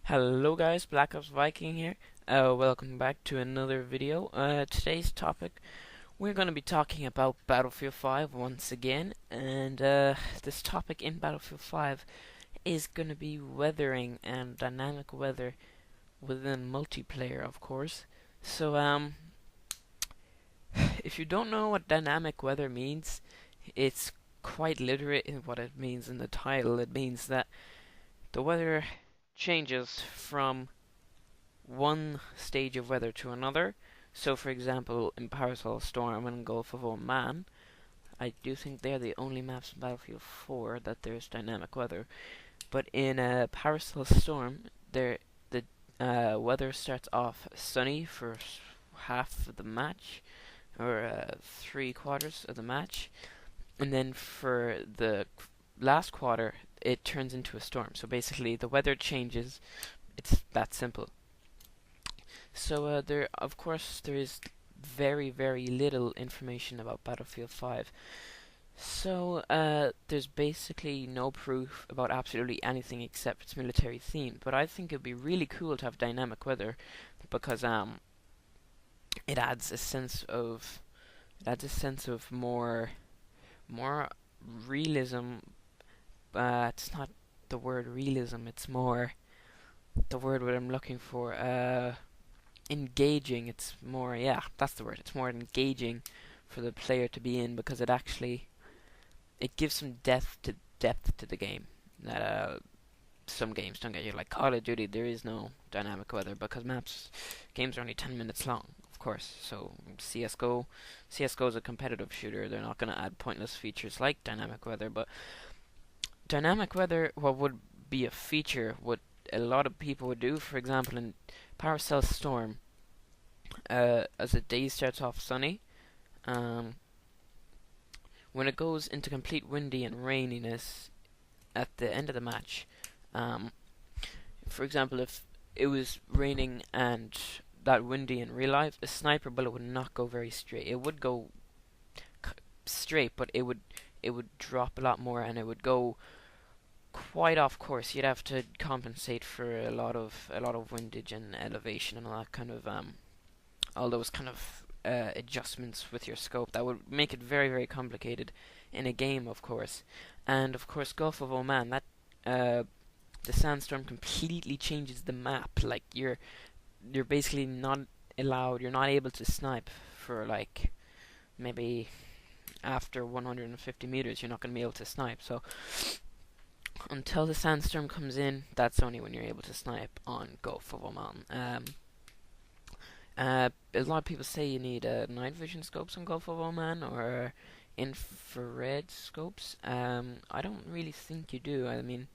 Hello guys, Black Ops Viking here. Welcome back to another video. Today's topic, we're going to be talking about Battlefield 5 once again, and this topic in Battlefield 5 is going to be weathering and dynamic weather within multiplayer, of course. So, if you don't know what dynamic weather means, it's quite literate in what it means in the title. It means that the weather changes from one stage of weather to another. So, for example, in Parasol Storm and Gulf of Oman, I do think they're the only maps in Battlefield 4 that there's dynamic weather. But in Parasol Storm, the weather starts off sunny for half of the match, or 3/4 of the match, and then for the last quarter, it turns into a storm. So basically, the weather changes. It's that simple. So of course, there is very, very little information about Battlefield 5. So there's basically no proof about absolutely anything except its military theme. But I think it'd be really cool to have dynamic weather because it adds a sense of more realism. It's not the word realism. It's more the word what I'm looking for. Engaging. It's more, yeah, that's the word. It's more engaging for the player to be in because it gives some depth to the game that some games don't get you. Like Call of Duty, there is no dynamic weather because games are only 10 minutes long, of course. So CS:GO is a competitive shooter. They're not going to add pointless features like dynamic weather, but dynamic weather, what would be a feature, what a lot of people would do, for example, in Paracel Storm, as the day starts off sunny, when it goes into complete windy and raininess at the end of the match, for example, if it was raining and that windy in real life, a sniper bullet would not go very straight. It would go straight, but it would drop a lot more and it would go quite off course. You'd have to compensate for a lot of windage and elevation and all that kind of all those kind of adjustments with your scope that would make it very, very complicated in a game, of course. And of course, Gulf of Oman, that the sandstorm completely changes the map. Like you're basically not allowed. You're not able to snipe for like maybe after 150 meters. You're not going to be able to snipe. So until the sandstorm comes in, that's only when you're able to snipe on Gulf of Oman. A lot of people say you need night vision scopes on Gulf of Oman or infrared scopes. I don't really think you do. I mean,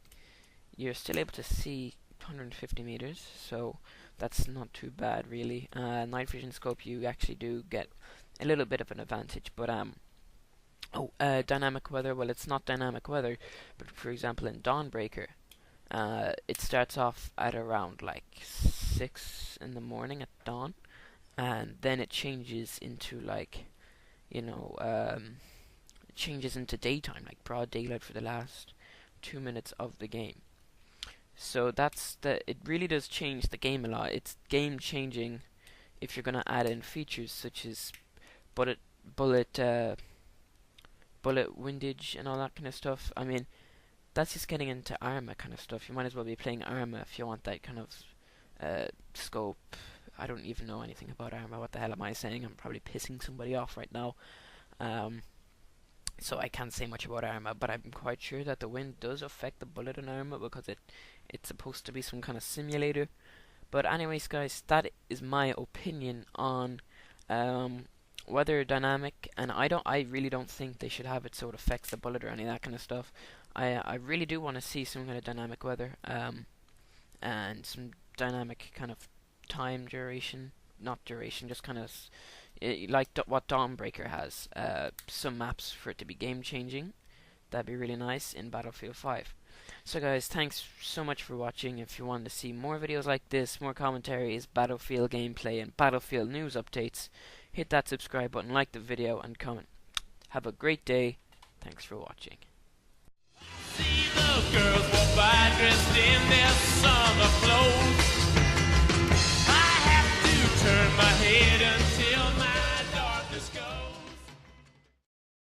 you're still able to see 150 meters, so that's not too bad, really. Night vision scope, you actually do get a little bit of an advantage, but dynamic weather. Well, it's not dynamic weather, but for example, in Dawnbreaker, it starts off at around like 6 in the morning at dawn, and then it changes into like, it changes into daytime, like broad daylight for the last 2 minutes of the game. So it really does change the game a lot. It's game changing if you're gonna add in features such as bullet windage and all that kind of stuff. I mean, that's just getting into Arma kind of stuff. You might as well be playing Arma if you want that kind of scope. I don't even know anything about Arma. What the hell am I saying? I'm probably pissing somebody off right now. So I can't say much about Arma, but I'm quite sure that the wind does affect the bullet in Arma because it's supposed to be some kind of simulator. But anyways, guys, that is my opinion on weather dynamic, and I really don't think they should have it so it affects the bullet or any of that kind of stuff. I really do want to see some kind of dynamic weather, and some dynamic kind of time duration, not duration, just kind of like what Dawnbreaker has. Some maps for it to be game changing. That'd be really nice in Battlefield 5. So guys, thanks so much for watching. If you want to see more videos like this, more commentaries, Battlefield gameplay, and Battlefield news updates, hit that subscribe button, like the video, and comment. Have a great day. Thanks for watching. See the girls